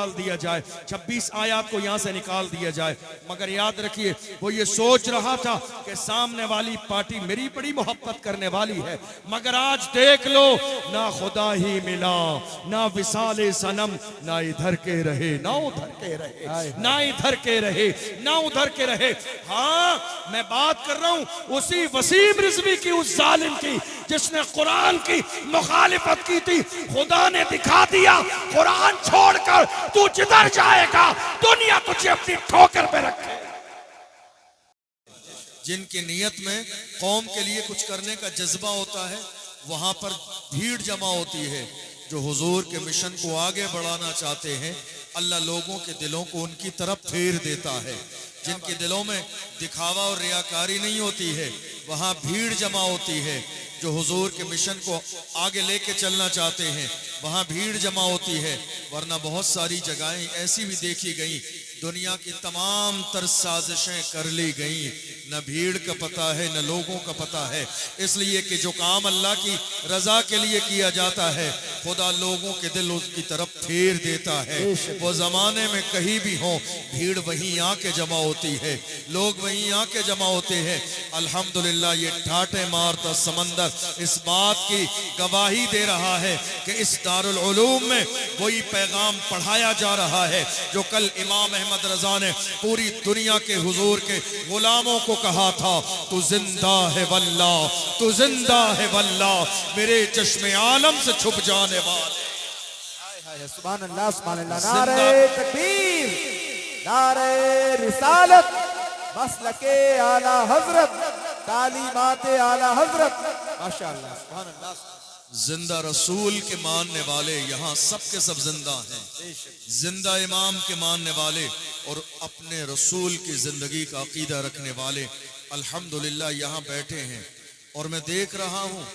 निकाल दिया जाए, 26 आयत को यहाँ से निकाल दिया जाए। मगर याद रखिए वो ये सोच रहा था कि सामने वाली पार्टी मेरी बड़ी मोहब्बत करने वाली है, मगर आज देख लो ना खुदा ही मिला, ना विसाले सनम, ना इधर के रहे ना उधर के रहे, ना इधर के रहे ना उधर के रहे। हाँ मैं बात कर रहा हूं उसी वसीम रिजवी की, उस जालिम की जिसने कुरान की मुखालिफत की थी। खुदा ने दिखा दिया कुरान छोड़कर तू जिधर जाएगा दुनिया तुझे अपनी ठोकर पे रखे। जिनकी नीयत में कौम के लिए कुछ करने का जज्बा होता है वहां पर भीड़ जमा होती है। जो हुजूर के मिशन को आगे बढ़ाना चाहते हैं अल्लाह लोगों के दिलों को उनकी तरफ फेर देता है। जिनके दिलों में दिखावा और रियाकारी नहीं होती है वहां भीड़ जमा होती है। जो हुजूर के मिशन को आगे लेके चलना चाहते हैं वहां भीड़ जमा होती है। वरना बहुत सारी जगहें ऐसी भी देखी गई, दुनिया की तमाम तर साजिशें कर ली गई, न भीड़ का पता है न लोगों का पता है। इसलिए कि जो काम अल्लाह की रजा के लिए किया जाता है खुदा लोगों के दिल उसकी तरफ फेर देता है। वो जमाने में कहीं भी हो भीड़ वहीं आके जमा होती है, लोग वहीं आके जमा होते हैं। अल्हम्दुलिल्लाह ये ठाटे मारता समंदर इस बात की गवाही दे रहा है कि इस दारुल उलूम में वही पैगाम पढ़ाया जा रहा है जो कल इमाम अहमद रजा ने पूरी दुनिया के हुजूर के गुलामों को कहा था, तू जिंदा है वल्लाह, तू जिंदा है वल्लाह, मेरे चश्मे आलम से छुप जाने वाले। सुभान अल्लाह, सुभान अल्लाह। नारे तकबीर, नारे रिसालत, मसलके आला हजरत, तालीमाते आला हजरत, माशाअल्लाह, सुभान अल्लाह। जिंदा रसूल के मानने वाले यहाँ सब के सब जिंदा हैं, जिंदा इमाम के मानने वाले और अपने रसूल की जिंदगी का अकीदा रखने वाले अल्हम्दुलिल्लाह यहाँ बैठे हैं। और मैं देख रहा हूँ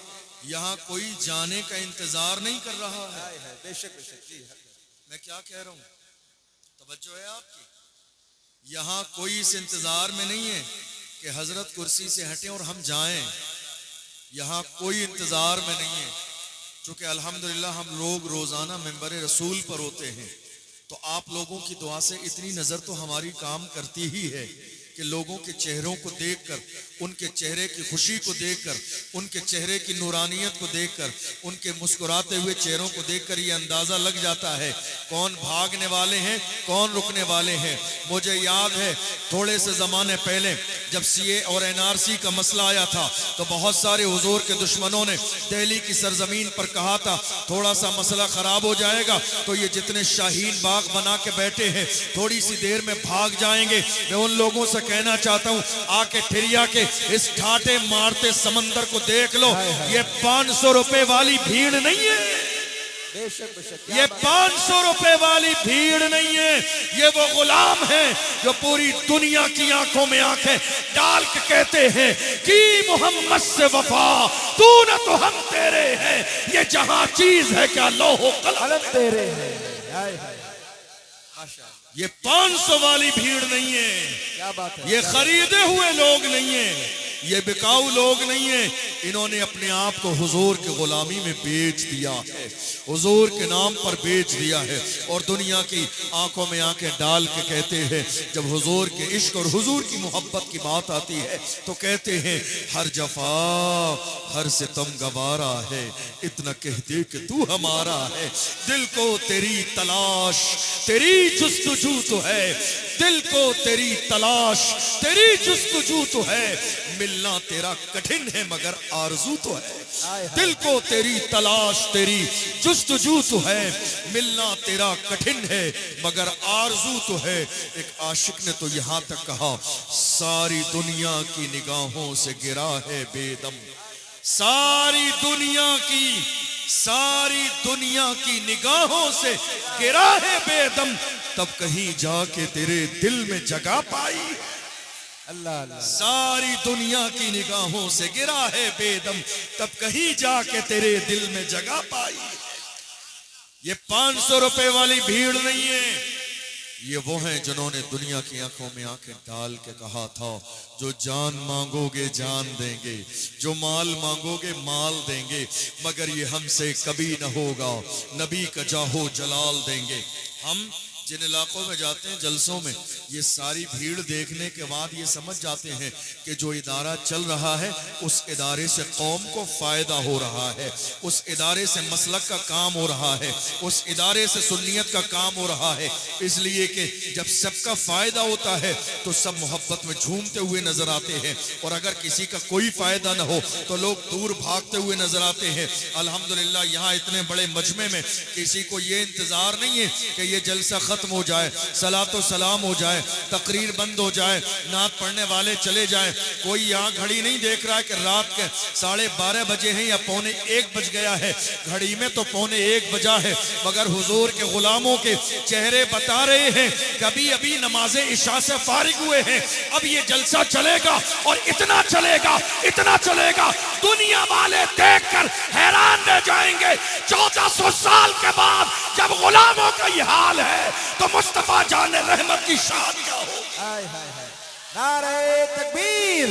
यहाँ कोई जाने का इंतजार नहीं कर रहा है। बेशक बेशक जी। मैं क्या कह रहा हूँ, तवज्जो है आपकी? यहाँ कोई इस इंतजार में नहीं है कि हजरत कुर्सी से हटें और हम जाएं। यहाँ कोई इंतजार में नहीं है, चूंकि अल्हम्दुलिल्लाह हम लोग रोजाना मेंबर रसूल पर होते हैं तो आप लोगों की दुआ से इतनी नजर तो हमारी काम करती ही है कि लोगों के चेहरों को देखकर, उनके चेहरे की खुशी को देखकर, उनके चेहरे की नूरानियत को देखकर, उनके मुस्कुराते हुए चेहरों को देखकर ये अंदाजा लग जाता है कौन भागने वाले हैं कौन रुकने वाले हैं। मुझे याद है थोड़े से जमाने पहले जब सीए और एनआरसी का मसला आया था तो बहुत सारे हुजूर के दुश्मनों ने दिल्ली की सरजमीन पर कहा था थोड़ा सा मसला खराब हो जाएगा तो ये जितने शाहीन बाग बना के बैठे हैं थोड़ी सी देर में भाग जाएंगे। मैं उन लोगों से कहना चाहता हूँ आके ठिरिया के इस ठाटे मारते समंदर को देख लो, ये 500 रुपए वाली भीड़ नहीं है, ये 500 रुपए वाली भीड़ नहीं है, ये वो गुलाम हैं जो पूरी दुनिया की आंखों में आंखें डाल के कहते हैं कि मोहम्मद से वफा तू न तो हम तेरे हैं, ये जहां चीज है क्या लोहो कलम तेरे हैं। ये 500 वाली भीड़ नहीं है, क्या बात है, ये खरीदे हुए लोग नहीं है, ये बिकाऊ लोग नहीं है। इन्होंने अपने आप को हुजूर के गुलामी में बेच दिया है, हुजूर के नाम पर बेच दिया है और दुनिया की आंखों में आंखें डाल के कहते हैं जब हुजूर के इश्क और हुजूर की मोहब्बत की बात आती है तो कहते हैं हर जफा हर सितम गवारा है, इतना कह दे कि तू हमारा है। दिल को तेरी तलाश तेरी जुस्तजू तो है, दिल को तेरी तलाश तेरी जुस्तजू तो है, मिलना तेरा कठिन है मगर आरज़ू तो है। दिल को तेरी तलाश तेरी जुस्तजू तो है, मिलना तेरा कठिन है मगर आरज़ू तो है। एक आशिक ने तो यहाँ तक कहा सारी दुनिया की निगाहों से गिरा है बेदम, सारी दुनिया की निगाहों से गिरा है बेदम, तब कहीं जाके तेरे दिल में जगह पाई। अल्लाह अल्लाह। सारी दुनिया की निगाहों से गिरा है बेदम, तब कहीं जाके तेरे दिल में जगह पाई। ये 500 रुपए वाली भीड़ नहीं है, ये वो हैं जिन्होंने दुनिया की आंखों में आंखें डाल के कहा था जो जान मांगोगे जान देंगे, जो माल मांगोगे माल देंगे, मगर ये हमसे कभी न होगा, नबी का जाहो जलाल देंगे। हम जिन इलाकों में जाते हैं जलसों में, ये सारी भीड़ देखने के बाद ये समझ जाते हैं कि जो इदारा चल रहा है उस इदारे से कौम को फायदा हो रहा है, उस इदारे से मसलक का काम हो रहा है, उस इदारे से सुन्नियत का काम हो रहा है। इसलिए कि जब सबका फायदा होता है तो सब मोहब्बत में झूमते हुए नजर आते हैं, और अगर किसी का कोई फायदा न हो तो लोग दूर भागते हुए नजर आते हैं। अल्हम्दुलिल्लाह यहाँ इतने बड़े मजमे में किसी को ये इंतजार नहीं है कि ये जलसा खत्म हो जाए, सलातो सलाम हो जाए, तकरीर बंद हो जाए, नात पढ़ने वाले चले जाएं। कोई यहाँ घड़ी नहीं देख रहा है कि रात के 12:30 बजे हैं या 12:45 बज गया है। घड़ी में तो 12:45 बजा है, मगर हुजूर के गुलामों के चेहरे बता रहे हैं कभी अभी नमाजे इशा से फारिग हुए हैं, अब ये जलसा चलेगा और इतना चलेगा, इतना चलेगा, दुनिया वाले देखकर हैरान रह जाएंगे। 1400 साल के बाद जब गुलामों का ये हाल है तो मुस्तफा जान रहमत की शान क्या हो। हाय हाय हाय, नारे तकबीर,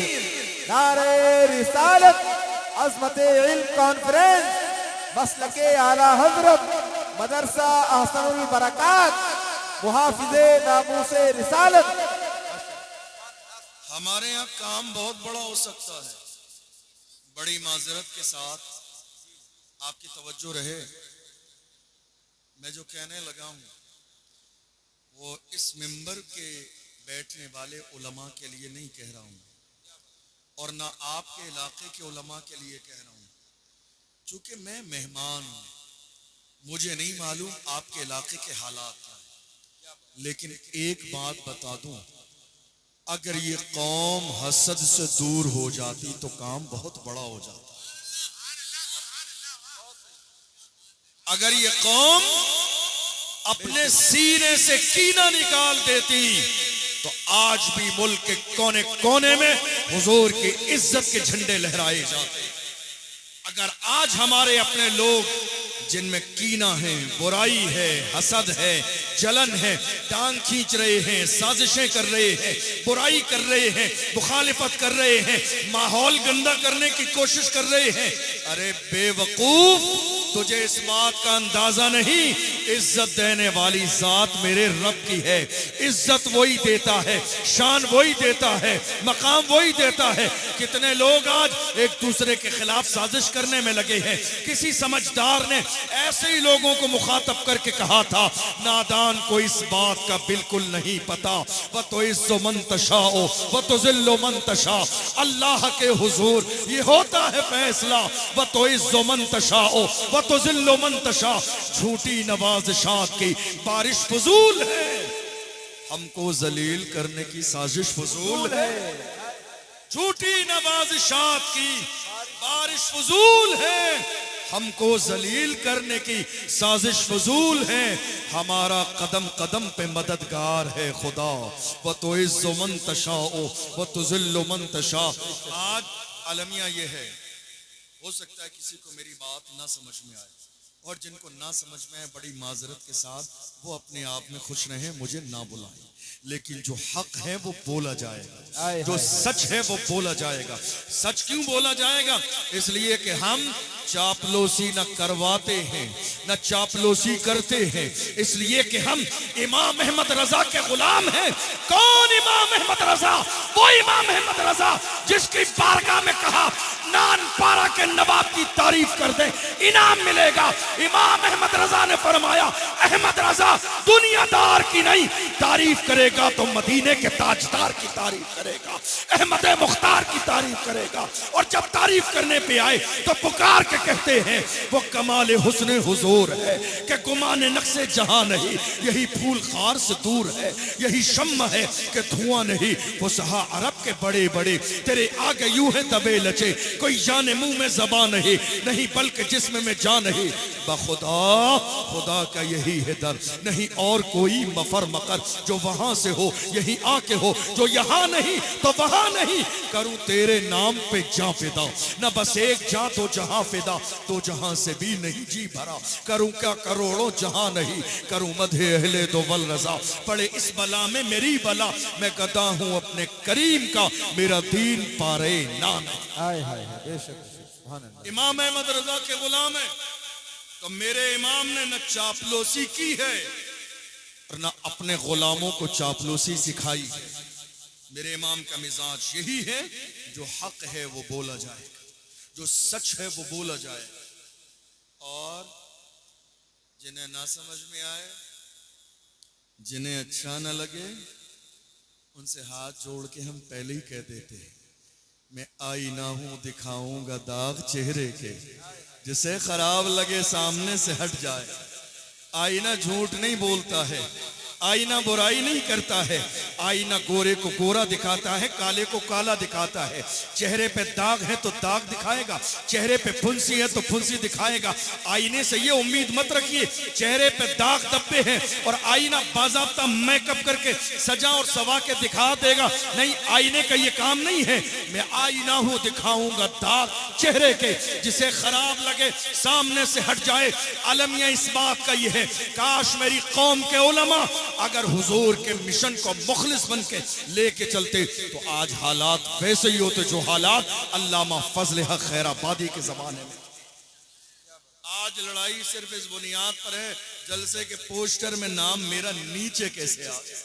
नारे रिसालत, अज़मते इल्म कॉन्फ्रेंस, मसलके आला हजरत, मदरसा अहसनुल बरकात, मुहाफिज़े नामूसे रिसालत। हमारे यहाँ काम बहुत बड़ा हो सकता है। बड़ी माजरत के साथ आपकी तवज्जो रहे, मैं जो कहने लगा हूँ वो इस मिंबर के बैठने वाले उलमा के लिए नहीं कह रहा हूँ, और ना आपके इलाके के उलमा के लिए कह रहा हूँ, चूंकि मैं मेहमान हूँ, मुझे नहीं मालूम आपके इलाके के हालात क्या हैं। लेकिन एक बात बता दूं, अगर ये कौम हसद से दूर हो जाती तो काम बहुत बड़ा हो जाता। अगर ये कौम अपने सीने से कीना निकाल देती तो आज भी मुल्क के कोने कोने में हुजूर की इज्जत के झंडे लहराए जाते। अगर आज हमारे अपने लोग जिनमें कीना है, बुराई है, हसद है, जलन है, टांग खींच रहे हैं, साजिशें कर रहे हैं, बुराई कर रहे हैं, मुखालिफत कर रहे हैं, माहौल गंदा करने की कोशिश कर रहे हैं, अरे बेवकूफ, तुझे इस बात का अंदाजा नहीं, इज्जत देने वाली जात मेरे रब की है। इज्जत वही देता है, शान वही देता है, मकाम वही देता है। कितने लोग आज एक दूसरे के खिलाफ साजिश करने में लगे हैं। किसी समझदार ने ऐसे ही लोगों को मुखातब करके कहा था, नादान को इस बात का बिल्कुल नहीं पता, वह तो इज्जो मन तशाओ वह तो जिल्लो मन तशा, अल्लाह के हुजूर ये होता है फैसला, वह तो इज्जो मन तशाओ वह तो जिल्लो मन तशा। झूठी नवाज़िशात की बारिश फजूल है, हमको जलील करने की साजिश फजूल है। झूठी नवाज़िशात की बारिश फजूल है, हमको जलील करने की साजिश फजूल है। हमारा कदम कदम पे मददगार है खुदा, वह तो इज्जो मन तशाओ वह तो जिल्लो मन तशा। आज अलमिया ये है, हो सकता है किसी को मेरी बात ना समझ में आए, और जिनको ना समझ में आए बड़ी माजरत के साथ वो अपने आप में खुश रहें, मुझे ना बुलाएं, लेकिन जो हक है वो बोला जाएगा, जो सच है वो बोला जाएगा। सच क्यों बोला जाएगा? इसलिए कि हम चापलूसी न करवाते हैं, न चापलूसी करते हैं, इसलिए कि हम इमाम अहमद रजा के गुलाम हैं। कौन इमाम अहमद रजा? वो इमाम अहमद रजा जिसकी बारगाह में कहा नान पारा के नवाब की तारीफ कर दे इनाम मिलेगा। इमाम अहमद रजा ने फरमाया, अहमद रजा दुनियादार की नहीं तारीफ करेगा तो मदीने के ताजदार की तारीफ करेगा, अहमद मुख्तार की तारीफ करेगा। और जब तारीफ करने पे आए तो पुकार के कहते हैं वो कमाल हुस्न हुजूर है कि गुमान नक्शे जहां नहीं, यही फूल खार से दूर है, यही शम्मा है कि धुआं नहीं। वो सहा अरब के बड़े बड़े तेरे आगे यूं है दबे लचे, कोई जाने मुंह में ज़बान नहीं, नहीं बल्कि जिस्म में जान नहीं। बखुदा खुदा का यही है दर, नहीं और कोई मफर मकर, जो वहां से हो यही आके हो, जो यहाँ नहीं तो वहां नहीं। करूं तेरे नाम पे जा फिदा, न बस एक जा तो जहां फिदा, तो जहां से भी नहीं जी भरा। करूं क्या करोड़ों जहां नहीं, करूं मधे अहले दो वल रजा, पड़े इस बला में मेरी बला, मैं गदा हूं अपने करीम का, मेरा दीन पारे नाम है। इमाम अहमद रजा के गुलाम है, तो मेरे इमाम ने न चापलूसी की है, और ना अपने गुलामों को चापलूसी सिखाई है। मेरे इमाम का मिजाज यही है, जो हक है वो बोला जाए, जो सच है वो बोला जाए, और जिन्हें ना समझ में आए, जिन्हें अच्छा ना लगे, उनसे हाथ जोड़ के हम पहले ही कह देते हैं, मैं आईना हूं दिखाऊंगा दाग चेहरे के, जिसे खराब लगे सामने से हट जाए। आईना झूठ नहीं बोलता है, आईना बुराई नहीं करता है, आईना गोरे को गोरा दिखाता है, काले को काला दिखाता है। चेहरे पे दाग है तो दाग दिखाएगा, चेहरे पे फुंसी है तो फुंसी दिखाएगा। आईने से ये उम्मीद मत रखिए चेहरे पे दाग धब्बे हैं और आईना बाज़ाब्ता मेकअप करके सजा और सवा के दिखा देगा। नहीं, आईने का ये काम नहीं है। मैं आईना हूं दिखाऊंगा दाग चेहरे के, जिसे खराब लगे सामने से हट जाए। अलमिया इस बात का ये है, काश मेरी कौम के उलमा अगर हुजूर के मिशन को मुखलिस बन के लेके चलते तो आज हालात वैसे ही होते जो हालात अल्लामा फजल हक खैराबादी के जमाने में। आज लड़ाई सिर्फ इस बुनियाद पर है, जलसे के पोस्टर में नाम मेरा नीचे कैसे आ गया,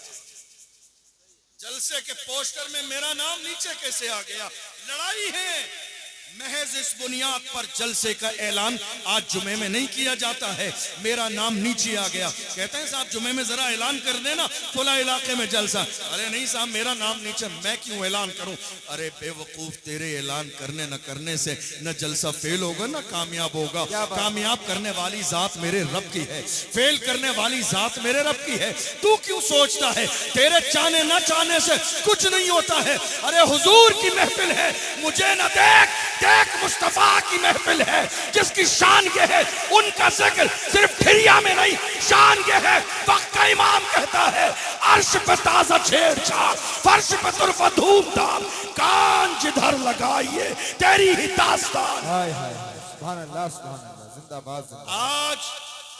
जलसे के पोस्टर में मेरा नाम नीचे कैसे आ गया। लड़ाई है महज इस बुनियाद पर जलसे का ऐलान आज जुमे में नहीं किया जाता है, मेरा नाम नीचे आ गया। कहते हैं साहब जुमे में जरा ऐलान कर देना फला इलाके में जलसा। अरे नहीं साहब, मेरा नाम नीचे, मैं क्यों ऐलान करूं। अरे बेवकूफ, तेरे ऐलान करने न करने से न जलसा फेल होगा न कामयाब होगा। कामयाब करने वाली जात मेरे रब की है, फेल करने वाली जात मेरे रब की है। तू क्यों सोचता है तेरे चाहने न चाहने से कुछ नहीं होता है। अरे हुजूर की महफिल है, मुझे न देख, देख मुस्तफा की महफिल है जिसकी शान ये है, उनका जिक्र सिर्फ ठिरिया में नहीं, शान ये है। वक्त का इमाम कहता है, अर्श पे ताजा छेड़छाड़, फर्श पे तुरफा धूमधाम, कान जिधर लगाइए तेरी ही दास्तान। हाय हाय हाय, सुभान अल्लाह सुभान अल्लाह, जिंदाबाद जिंदाबाद। आज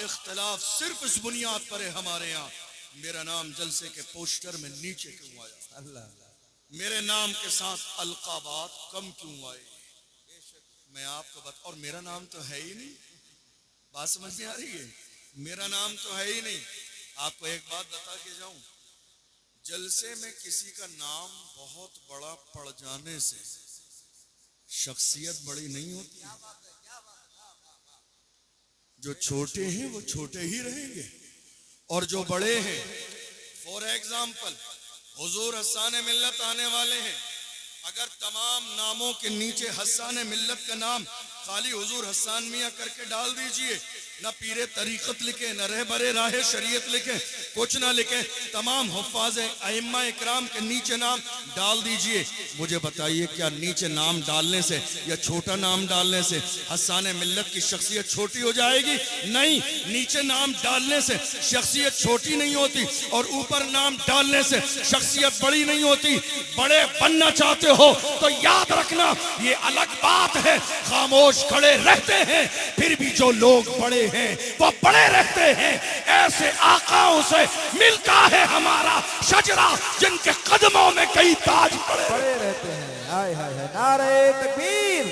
इख्तिलाफ सिर्फ इस बुनियाद पर है हमारे यहाँ, मेरा नाम जलसे के पोस्टर में नीचे क्यों आया, अल्लाह, मेरे नाम के साथ अलकाबात कम क्यों आए, मैं आपको बता। और मेरा नाम तो है ही नहीं, बात समझ में आ रही है, मेरा नाम तो है ही नहीं। आपको एक बात बता के जाऊं, जलसे में किसी का नाम बहुत बड़ा पड़ जाने से शख्सियत बड़ी नहीं होती। जो छोटे हैं वो छोटे ही रहेंगे और जो बड़े हैं, फॉर एग्जाम्पल हुजूर हस्सान मिल्लत आने वाले हैं, अगर तमाम नामों के नीचे हस्सान मिल्लत का नाम खाली हुजूर हस्सान मियाँ करके डाल दीजिए, न पीरे तरीक़त लिखे, न रहबरे राहे शरीयत लिखे, कुछ ना लिखे, तमाम हुफ़ाज़ अइम्मा इकराम के नीचे नाम डाल दीजिए। मुझे बताइए क्या नीचे नाम डालने से या छोटा नाम डालने से हस्सान मिल्लत की शख्सियत छोटी हो जाएगी? नहीं, नीचे नाम डालने से शख्सियत छोटी नहीं होती और ऊपर नाम डालने से शख्सियत बड़ी नहीं होती। बड़े बनना चाहते हो तो याद रखना ये अलग बात है, खामोश खड़े रहते हैं फिर भी जो लोग बड़े हैं वो बड़े रहते हैं। ऐसे आकाओं से मिलता है हमारा शजरा जिनके कदमों में कई ताज बड़े रहते हैं। हाय हाय हाय, नारे तकबीर,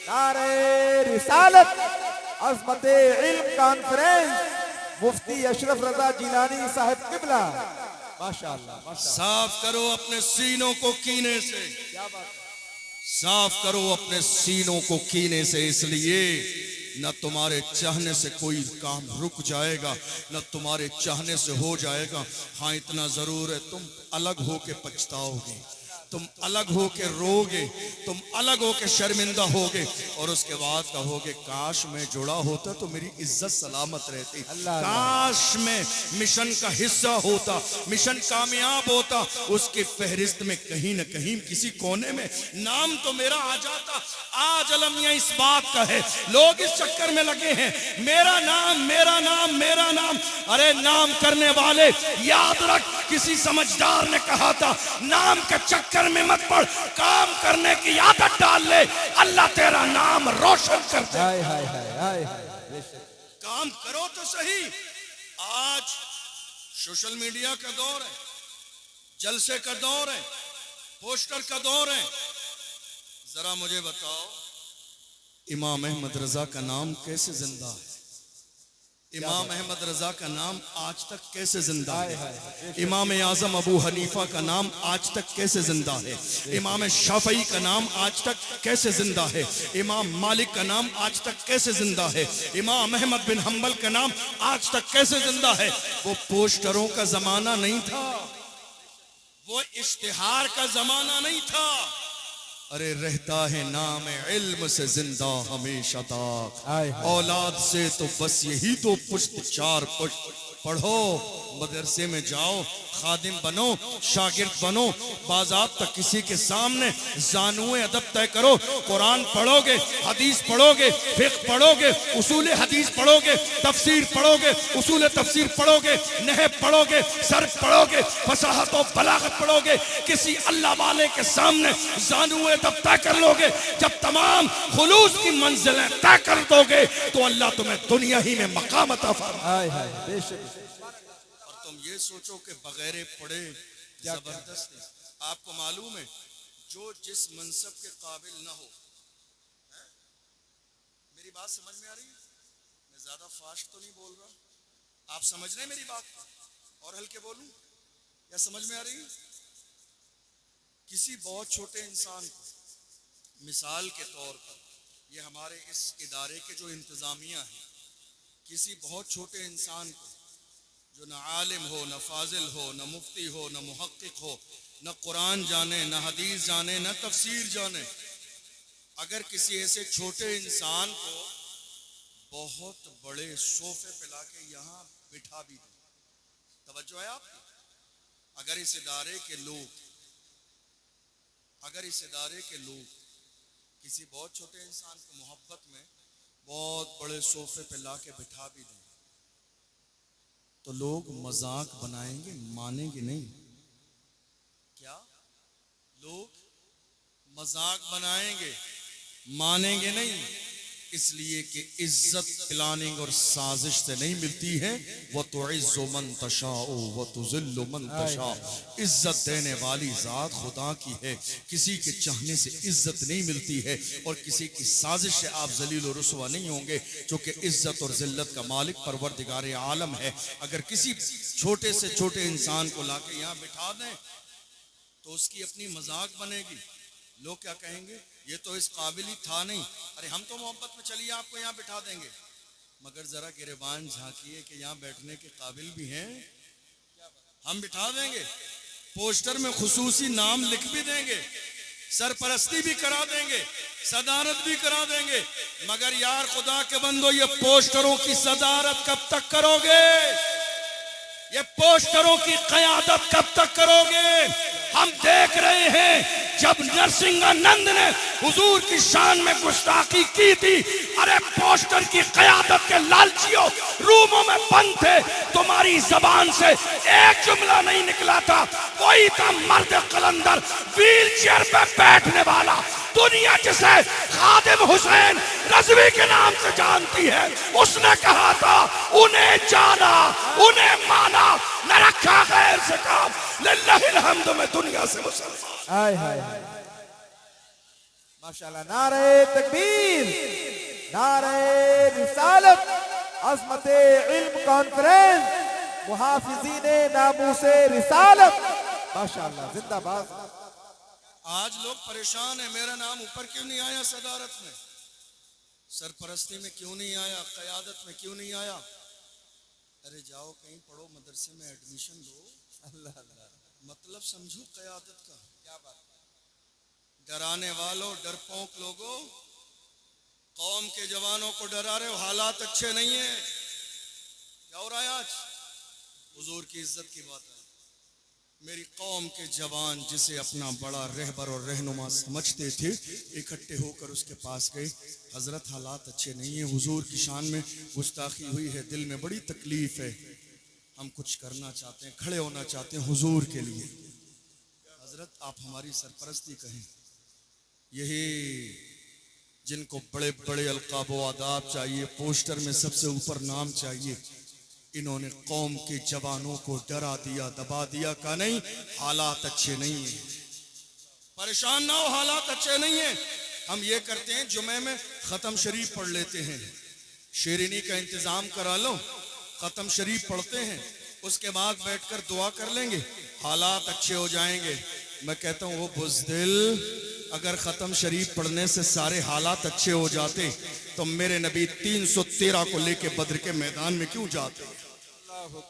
नारे रिसालत, अज़मते इल्म कॉन्फ्रेंस, मुफ्ती अशरफ रजा जिलानी साहब किबला, माशाअल्लाह माशाअल्लाह। साफ करो अपने सीनों को कीने से, क्या बात है। साफ करो अपने सीनों को कीने से, इसलिए न तुम्हारे चाहने से कोई काम रुक जाएगा, न तुम्हारे चाहने से हो जाएगा। हाँ इतना जरूर है, तुम अलग होके पछताओगे, तुम अलग होके रोगे, तुम अलग होके शर्मिंदा होगे और उसके बाद कहोगे काश मैं जुड़ा होता तो मेरी इज्जत सलामत रहती, काश मैं मिशन का हिस्सा होता, मिशन कामयाब होता, उसकी फहरिस्त में कहीं न कहीं किसी कोने में नाम तो मेरा आ जाता। आज अलमिया इस बात का है, लोग इस चक्कर में लगे हैं, मेरा नाम मेरा नाम मेरा नाम। अरे नाम करने वाले याद रख, किसी समझदार ने कहा था नाम के चक्कर में मत पड़, काम करने की आदत डाल ले, अल्लाह तेरा नाम रोशन कर दे। हाय हाय हाय हाय हाय, काम करो तो सही। आज सोशल मीडिया का दौर है, जलसे का दौर है, पोस्टर का दौर है। जरा मुझे बताओ इमाम अहमद रजा का नाम कैसे जिंदा है? इमाम अहमद रजा का नाम आज तक कैसे जिंदा है? इमाम आजम अबू हनीफा का नाम आज तक कैसे जिंदा है? इमाम शाफई का नाम आज तक कैसे जिंदा है? इमाम मालिक का नाम आज तक कैसे जिंदा है? इमाम अहमद बिन हम्बल का नाम आज तक कैसे जिंदा है? वो पोस्टरों का जमाना नहीं था, वो इश्तिहार का जमाना नहीं था। अरे रहता है नाम इल्म से जिंदा हमेशा तक। औलाद से तो बस यही तो पुश्त चार पुश्त पढ़ो, मदरसे में जाओ, खादिम बनो, शागिर्द बनो, बाज़ात तक किसी के सामने ज़ानुए अदब तय करो। कुरान पढ़ोगे, हदीस पढ़ोगे, फिक़्ह पढ़ोगे, उसूल हदीस पढ़ोगे, तफसीर पढ़ोगे, उसूल तफसीर पढ़ोगे, नहव पढ़ोगे, सर्फ पढ़ोगे, फसाहत और बलागत पढ़ोगे, किसी अल्लाह वाले के सामने ज़ानुए अदब तय कर लोगे। जब तमाम खुलूस की मंजिलें तय कर दोगे तो अल्लाह तुम्हें दुनिया ही में मकाम अता फरमाएगा। और तुम ये सोचो कि बगैर पढ़े जबरदस्त है। आपको मालूम है जो जिस मनसब के काबिल ना हो, है? मेरी बात समझ में आ रही है? मैं ज्यादा फास्ट तो नहीं बोल रहा, आप समझ रहे हैं मेरी बात? और हल्के बोलूं या समझ में आ रही है? किसी बहुत छोटे इंसान को मिसाल के तौर पर, ये हमारे इस इदारे के जो इंतजामिया है, किसी बहुत छोटे इंसान को जो न आलिम हो, न फाजिल हो, न मुफ्ती हो, न मुहक्किक हो, न कुरान जाने, न हदीस जाने, न तफसीर जाने, अगर किसी ऐसे छोटे इंसान को बहुत बड़े सोफे पे लाके यहाँ बिठा भी दे, तवज्जो है आपकी? अगर इस इदारे के लोग किसी बहुत छोटे इंसान को मोहब्बत में बहुत बड़े सोफे पे लाके बिठा भी दें तो लोग मजाक बनाएंगे, मानेंगे नहीं। क्या लोग मजाक बनाएंगे, मानेंगे नहीं? इसलिए कि इज्जत प्लानिंग और साजिश से नहीं मिलती है। वह तो इज्जो मन तशाओ व तुज़िल्लु मन तशा, इज्जत देने वाली जात खुदा की है। किसी के चाहने से इज्जत नहीं मिलती है और किसी की साजिश से आप जलील और रुसवा नहीं होंगे, क्योंकि इज्जत और जिल्लत का मालिक परवरदिगार आलम है। अगर किसी छोटे से छोटे इंसान को लाके यहाँ बिठा दें तो उसकी अपनी मजाक बनेगी। लोग क्या कहेंगे, ये तो इस काबिल ही था नहीं। अरे हम तो मोहब्बत में चलिए आपको यहाँ बिठा देंगे, मगर जरा गिरेबान झांकिए कि यहाँ बैठने के काबिल भी हैं। हम बिठा देंगे, पोस्टर में खुसूसी नाम लिख भी देंगे, सरपरस्ती भी करा देंगे, सदारत भी करा देंगे, मगर यार खुदा के बंदो ये पोस्टरों की सदारत कब तक करोगे? ये पोस्टरों की क़यादत कब तक करोगे? हम देख रहे हैं जब नरसिंहानंद ने हुजूर की शान में गुस्ताखी की थी, अरे पोस्टर की क़यादत के लालचियों रूमों में बंद थे, तुम्हारी जबान से एक जुमला नहीं निकला था। वही था मर्द कलंदर, व्हील चेयर पे बैठने वाला, दुनिया जिसे खादिम हुसैन रज़वी के नाम से जानती है। उसने कहा था उन्हें जाना, उन्हें माना, न रखा गैर से काम, लिल्लाहिल हम्द में दुनिया से मुसलमान। हाय हाय माशाल्लाह, नारे तकबीर, नारे रिसालत, अज़मते इल्म कॉन्फ्रेंस, मुहाफिज़ीने नामूसे रिसालत, माशाल्लाह जिंदाबाद। आज लोग परेशान है, मेरा नाम ऊपर क्यों नहीं आया सदारत में, सरपरस्ती में क्यों नहीं आया, क़यादत में क्यों नहीं आया? अरे जाओ कहीं पढ़ो, मदरसे में एडमिशन लो, अल्लाह अल्लाह, मतलब समझो क़यादत का। क्या बात, डराने वालों, डरपोक लोगों, कौम के जवानों को डरा रहे हो, हालात अच्छे नहीं है। क्या हो रहा है आज? हुजूर की इज्जत की बात है। मेरी कौम के जवान जिसे अपना बड़ा रहबर और रहनुमा समझते थे, इकट्ठे होकर उसके पास गए, हजरत हालात अच्छे नहीं है, हुजूर की शान में गुस्ताखी हुई है, दिल में बड़ी तकलीफ है, हम कुछ करना चाहते हैं, खड़े होना चाहते हैं हुजूर के लिए। हजरत आप हमारी सरपरस्ती कहें। यही जिनको बड़े बड़े अलकाब व आदाब चाहिए, पोस्टर में सबसे ऊपर नाम चाहिए, इन्होंने कौम के जवानों को डरा दिया, दबा दिया। का नहीं, हालात अच्छे नहीं है, परेशान ना हो, हालात अच्छे नहीं है। हम ये करते हैं जुमे में खत्म शरीफ पढ़ लेते हैं, शेरनी का इंतजाम करा लो, ख़त्म शरीफ पढ़ते हैं, उसके बाद बैठकर दुआ कर लेंगे, हालात अच्छे हो जाएंगे। मैं कहता हूँ वो बुज़दिल, अगर ख़त्म शरीफ पढ़ने से सारे हालात अच्छे हो जाते तो मेरे नबी 313 को लेके बद्र के मैदान में क्यों जाते?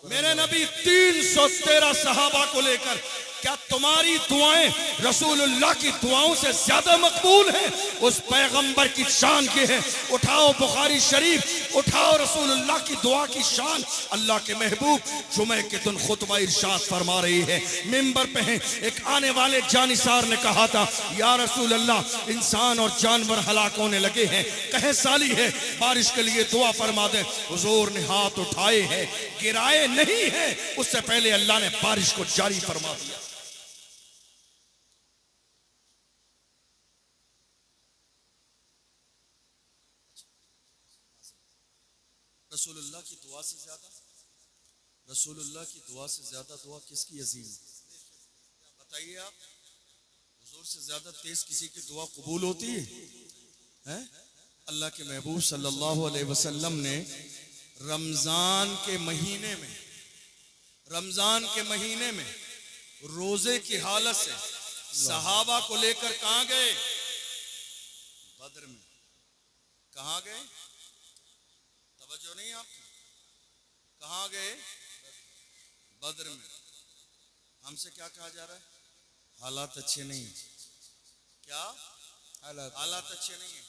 मेरे नबी 313 सहाबा को लेकर, क्या तुम्हारी दुआएं रसूलुल्लाह की दुआओं से ज्यादा मकबूल हैं? उस पैगंबर की शान की है। उठाओ बुखारी शरीफ, उठाओ रसूलुल्लाह की दुआ की शान। अल्लाह के महबूब जुमे के दिन खुतबा इरशाद फरमा रही है, मिंबर पे हैं। एक आने वाले जानिसार ने कहा था, या रसूल अल्लाह, इंसान और जानवर हलाक होने लगे हैं, कहे साली है, बारिश के लिए दुआ फरमा दे। हुजूर ने हाथ उठाए हैं, गिराए नहीं है, उससे पहले अल्लाह ने बारिश को जारी फरमा दिया। रसूलुल्लाह की दुआ से ज्यादा, रसूलुल्लाह की दुआ से ज्यादा दुआ किसकी अजीम? बताइए आप, हुजूर से ज्यादा तेज किसी की दुआ कबूल होती है? अल्लाह के महबूब सल्लल्लाहु अलैहि वसल्लम ने रमजान के महीने में, रमजान के महीने में रोजे की हालत से सहाबा को लेकर कहां गए? बद्र में। कहां गए? तवज्जो नहीं आपकी? कहां गए? बद्र में। हमसे क्या कहा जा रहा है? हालात अच्छे नहीं। क्या हालात अच्छे नहीं है?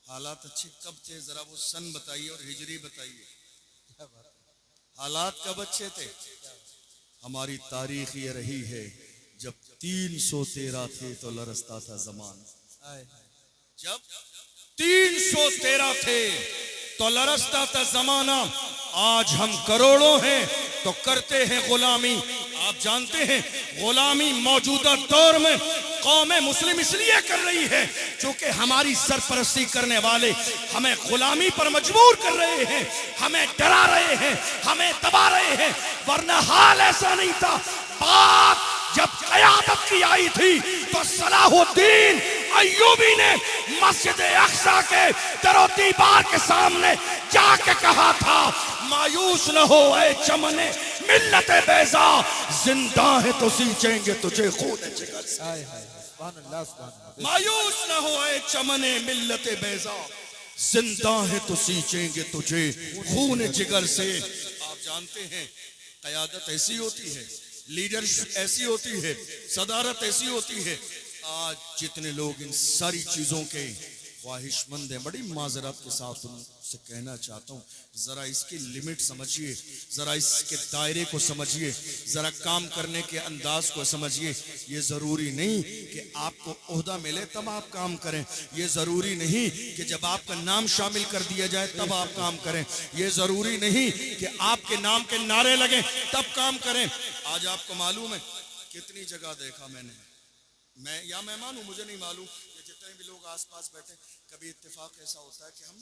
हालात अच्छे कब थे? जरा वो सन बताइए और हिजरी बताइए। हालात कब अच्छे थे? हमारी तारीख ये रही है, जब 313 थे तो लरसता था जमाना। जब 313 थे तो लरसता था जमाना। आज हम करोड़ों हैं तो करते हैं गुलामी। आप जानते हैं गुलामी मौजूदा दौर में कौम मुस्लिम इसलिए कर रही है क्योंकि हमारी सरपरस्ती करने वाले हमें गुलामी पर मजबूर कर रहे हैं, हमें डरा रहे हैं, हमें दबा रहे हैं। वरना हाल ऐसा नहीं था। बात जब क़यादत की आई थी तो सलाहुद्दीन अय्यूबी ने मस्जिद अक्सा के दरो दीवार के सामने जाके कहा था, मायूस न हो ऐ चमने मिल्लत बैज़ा, जिंदा है तो सींचेंगे तुझे खून जिगर से। मायूस न हो ऐ चमने मिल्लत बैज़ा, जिंदा है तो सींचेंगे तुझे खून जिगर से। आप जानते हैं क़यादत ऐसी होती है, लीडरशिप ऐसी होती है, सदारत ऐसी होती है। आज जितने लोग इन सारी चीजों के ख्वाहिशमंद हैं, बड़ी माजरत के साथ उनसे कहना चाहता हूँ, जरा इसकी लिमिट समझिए, जरा इसके दायरे को समझिए, जरा काम करने के अंदाज को समझिए। ये जरूरी नहीं कि आपको ओहदा मिले तब आप काम करें, ये जरूरी नहीं कि जब आपका नाम शामिल कर दिया जाए तब आप काम करें, ये जरूरी नहीं कि आपके नाम के नारे लगे तब काम करें। आज आपको मालूम है कितनी जगह देखा मैंने, मैं या मेहमान हूँ मुझे नहीं मालूम, ये जितने भी लोग आसपास बैठे, कभी इत्तेफाक ऐसा होता है कि हम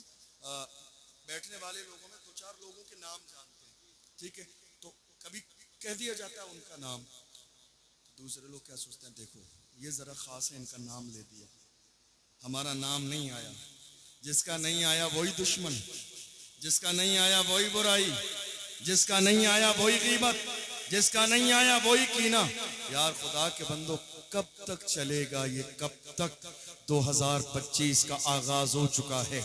बैठने वाले लोगों में 2-4 लोगों के नाम जानते हैं, ठीक है, तो कभी कह दिया जाता है उनका नाम, तो दूसरे लोग क्या सोचते हैं, देखो ये जरा खास है, इनका नाम ले दिया, हमारा नाम नहीं आया। जिसका नहीं आया वही दुश्मन, जिसका नहीं आया वही बुराई, जिसका नहीं आया वही ग़ीबत, जिसका नहीं आया वही कीना। यार खुदा के बंदो, कब तक चलेगा ये, कब तक? 2025 का आगाज हो चुका है,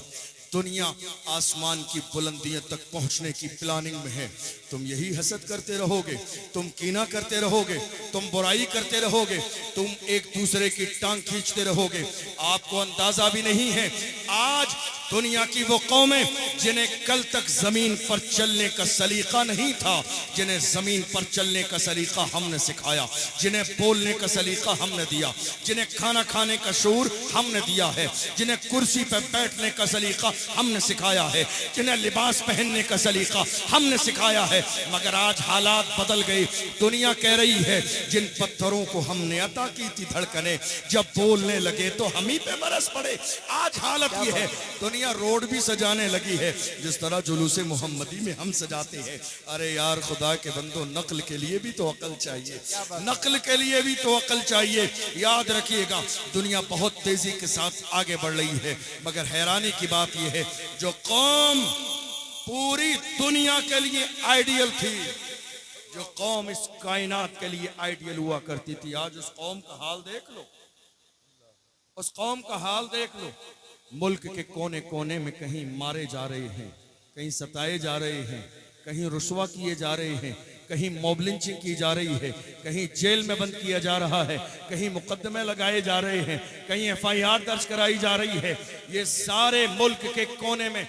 दुनिया आसमान की बुलंदियों तक पहुंचने की प्लानिंग में है। तुम यही हसद करते रहोगे, तुम कीना करते रहोगे, तुम बुराई करते रहोगे, तुम एक दूसरे की टांग खींचते रहोगे। आपको अंदाजा भी नहीं है, आज दुनिया की वो कौमें जिन्हें कल तक जमीन पर चलने का सलीका नहीं था, जिन्हें जमीन पर चलने का सलीका हमने सिखाया, जिन्हें बोलने का सलीका हमने दिया, जिन्हें खाना खाने का शऊर हमने दिया है, जिन्हें कुर्सी पर बैठने का सलीका हमने सिखाया है, जिन्हें लिबास पहनने का सलीका हमने सिखाया है। मगर आज हालात बदल गए। दुनिया कह रही है जिन पत्थरों को हमने अता की थी धड़कने, जब बोलने लगे तो हम ही पे बरस पड़े। आज हालत ये है, दुनिया रोड भी सजाने लगी है जिस तरह जुलूसे मोहम्मदी में हम सजाते हैं। अरे यार खुदा के बंदो, नक्ल के लिए भी तो अकल चाहिए, नक्ल के लिए भी तो अकल चाहिए। याद रखिएगा, दुनिया बहुत तेजी के साथ आगे बढ़ रही है, मगर हैरानी की बात यह है जो कौम पूरी दुनिया के लिए आइडियल थी, जो कौम इस कायनात के लिए आइडियल हुआ करती थी। आज उस कौम का हाल देख लो, उस कौम का हाल देख लो। मुल्क के कोने कोने में कहीं मारे जा रहे हैं, कहीं सताए जा रहे हैं, कहीं रुस्वा किए जा रहे हैं, कहीं मॉब लिंचिंग की जा रही है, कहीं जेल में बंद किया जा रहा है, कहीं मुकदमे लगाए जा रहे हैं, कहीं FIR दर्ज कराई जा रही है। ये सारे मुल्क के कोने में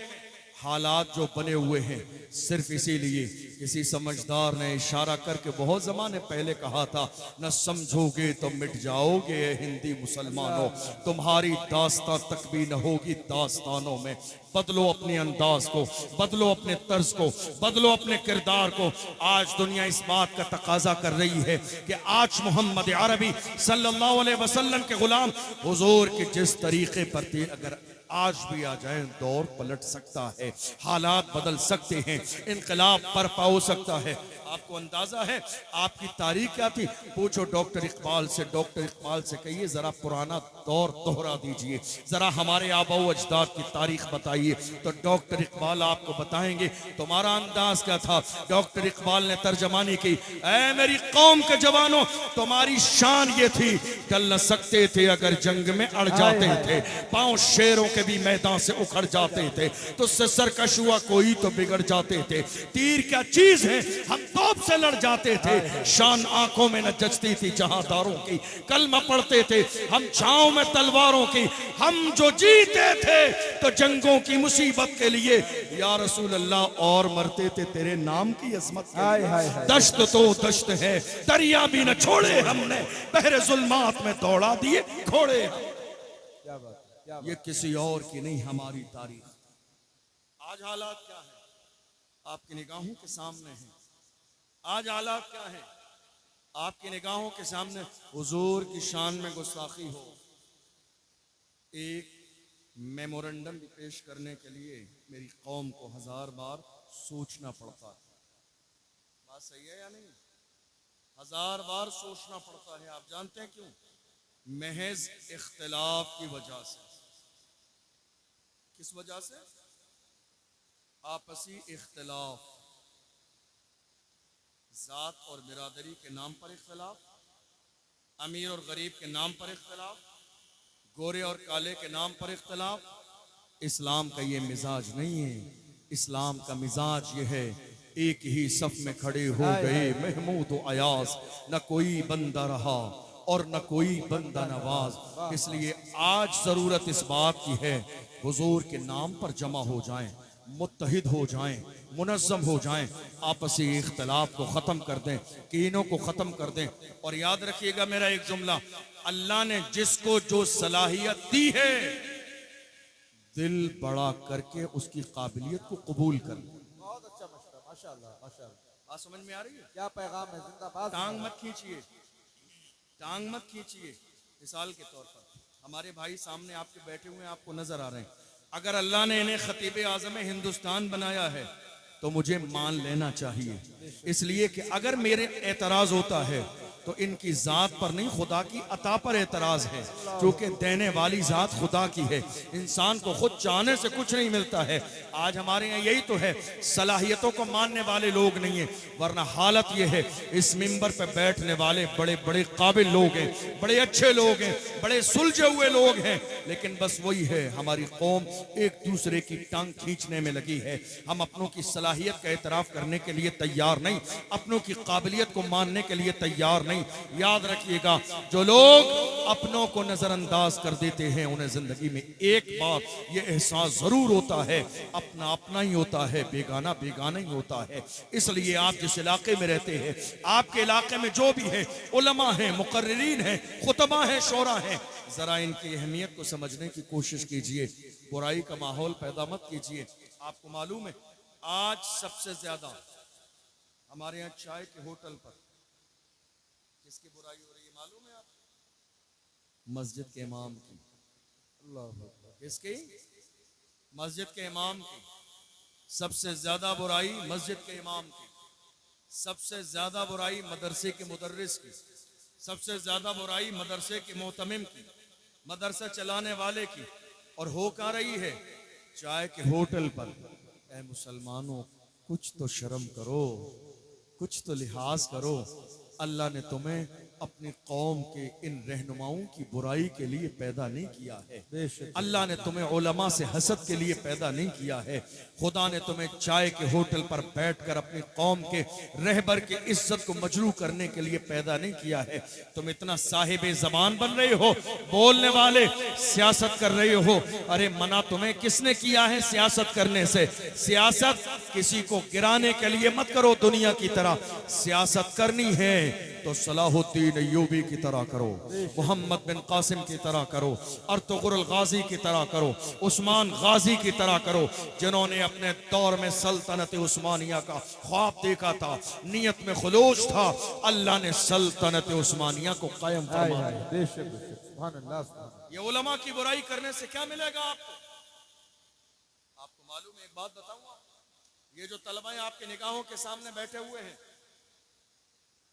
हालात जो बने हुए हैं, सिर्फ इसीलिए किसी समझदार ने इशारा करके बहुत जमाने पहले कहा था, न समझोगे तो मिट जाओगे ए हिंदी मुसलमानों, तुम्हारी दास्तां तक भी न होगी दास्तानों में। बदलो अपने अंदाज को, बदलो अपने तर्ज को, बदलो अपने किरदार को। आज दुनिया इस बात का तकाजा कर रही है कि आज मोहम्मद अरबी सल्लल्लाहु अलैहि वसल्लम के गुलाम हुजूर के जिस तरीके पर थे, अगर आज भी आ जाए दौर पलट सकता है, हालात बदल सकते हैं, इनकलाब बर्पा हो सकता है। आपको अंदाजा है आपकी तारीख क्या थी? पूछो डॉक्टर इकबाल से, डॉक्टर इकबाल से कहिए जरा पुराना दौर दोहरा दीजिए, जरा हमारे आबाओ अजदाद की तारीख बताइए, तो डॉक्टर इकबाल आपको बताएंगे तुम्हारा अंदाज क्या था। डॉक्टर इकबाल ने तर्जमानी की, ऐ मेरी कौम के जवानों, तुम्हारी शान ये थी, टल न सकते थे अगर जंग में अड़ जाते थे, पांव शेरों के भी मैदान से उखड़ जाते थे, तुझसे सरकश हुआ कोई तो बिगड़ जाते थे। तीर क्या चीज है, हम तोप से लड़ जाते थे, शान आंखों में न जचती थी जहांदारों की, कलमा पढ़ते थे हम छांव में तलवारों की, हम जो जीते थे तो जंगों की मुसीबत के लिए, या रसूल अल्लाह, और मरते थे तेरे नाम की अजमत के लिए। दश्त तो दश्त है, दरिया भी न छोड़े हमने, बहरे जुल्मात में दौड़ा दिए घोड़े। क्या बात, क्या बात। ये किसी और की नहीं, हमारी तारीख। आज हालात क्या है आपकी निगाहों के सामने है। आज हालात क्या है आपकी निगाहों के सामने। हुजूर की शान में गुस्ताखी हो, एक मेमोरेंडम पेश करने के लिए मेरी कौम को 1000 बार सोचना पड़ता है। बात सही है या नहीं? 1000 बार सोचना पड़ता है। आप जानते हैं क्यों? महज इख्तिलाफ की वजह से। किस वजह से? आपसी इख्तिलाफ, जात और बिरादरी के नाम पर इख्तिलाफ, अमीर और गरीब के नाम पर इख्तिलाफ, गोरे और काले के नाम पर इख्तिलाफ। इस्लाम का ये मिजाज नहीं है। इस्लाम का मिजाज ये है, एक ही सफ में खड़े हो गए महमूद व अयाज, न कोई बंदा रहा और न कोई बंदा नवाज। इसलिए आज जरूरत इस बात की है, हुजूर के नाम पर जमा हो जाएं, मुत्तहिद हो जाएं, मुनज़्ज़म हो जाएं, आपसी इख्तिलाफ को ख़त्म कर दें, कीनों को ख़त्म कर दें। और याद रखिएगा मेरा एक जुमला, अल्लाह ने जिसको जो सलाहियत दी है, दिल बड़ा करके उसकी काबिलियत को कबूल कर। बहुत अच्छा मशवरा, माशाअल्लाह, माशाअल्लाह। बात समझ में आ रही है? क्या पैगाम है, जिंदाबाद। टांग मत खींचिए, टांग मत खींचिए। मिसाल के तौर पर हमारे भाई सामने आपके बैठे हुए आपको नजर आ रहे हैं। अगर अल्लाह ने इन्हें खतीब आज़म हिंदुस्तान बनाया है तो मुझे मान लेना चाहिए, इसलिए कि अगर मेरे एतराज होता है तो इनकी जात पर नहीं, खुदा की अता पर एतराज है, क्योंकि देने वाली जात खुदा की है। इंसान को खुद चाहने से कुछ नहीं मिलता है। आज हमारे यहाँ यही तो है, सलाहियतों को मानने वाले लोग नहीं है, वरना हालत ये है, इस मिंबर पे बैठने वाले बड़े बड़े काबिल लोग हैं, बड़े अच्छे लोग हैं, बड़े सुलझे हुए लोग हैं, लेकिन बस वही है, हमारी कौम एक दूसरे की टांग खींचने में लगी है। हम अपनों की सलाहियत का एतराफ़ करने के लिए तैयार नहीं, अपनों की काबिलियत को मानने के लिए तैयार नहीं। याद रखिएगा, जो लोग अपनों को नजरअंदाज कर देते हैं, उन्हें जिंदगी में एक बार ये एहसास जरूर होता है, अपना अपना ही होता है, बेगाना बेगाना ही होता है। इसलिए आप जिस इलाके में रहते हैं, आपके इलाके में जो भी है, उलमा हैं, मुकर्रिरीन हैं, खुतबा हैं, शोरा हैं, जरा इनकी अहमियत को समझने की कोशिश कीजिए। बुराई का माहौल पैदा मत कीजिए। आपको मालूम है, आज सबसे ज्यादा हमारे यहाँ चाय के होटल पर किसकी बुराई हो रही है मालूम है आपको? मस्जिद के इमाम की। किसकी? मस्जिद के इमाम की। सबसे ज्यादा बुराई मस्जिद के इमाम की, सबसे ज्यादा बुराई मदरसे के मुदर्रिस की, सबसे ज्यादा बुराई मदरसे के मोहतमिम की, मदरसा चलाने वाले की। और हो कहाँ रही है? चाय के होटल पर। ऐ मुसलमानों, कुछ तो शर्म करो, कुछ तो लिहाज करो। अल्लाह ने तुम्हें अपनी कौम के इन रहनुमाओं की बुराई के लिए पैदा नहीं किया है। अल्लाह ने तुम्हें उलमा से हसद के लिए पैदा नहीं किया है। खुदा ने तुम्हें चाय के होटल पर बैठकर अपनी कौम के रहबर की इज्जत को मजरू करने के लिए पैदा नहीं किया है। तुम इतना साहिब जबान बन रहे हो, बोलने वाले, सियासत कर रहे हो। अरे मना तुम्हें किसने किया है सियासत करने से? सियासत किसी को गिराने के लिए मत करो। दुनिया की तरह सियासत करनी है तो सलाहुद्दीन अय्यूबी की तरह करो, मोहम्मद बिन कासिम की तरह करो, अर्तुगरुल गाजी की तरह करो, उस्मान गाजी की तरह करो, जिन्होंने अपने दौर में सल्तनत उस्मानिया का ख्वाब देखा था, नीयत में खुलूस था। अल्लाह ने सल्तनत उस्मानिया को कायम फरमाया। ये उलमा की बुराई करने से क्या मिलेगा आपको? आपको मालूम है, एक बात बताऊंगा, ये जो तलबाएं आपके निगाहों के सामने बैठे हुए हैं,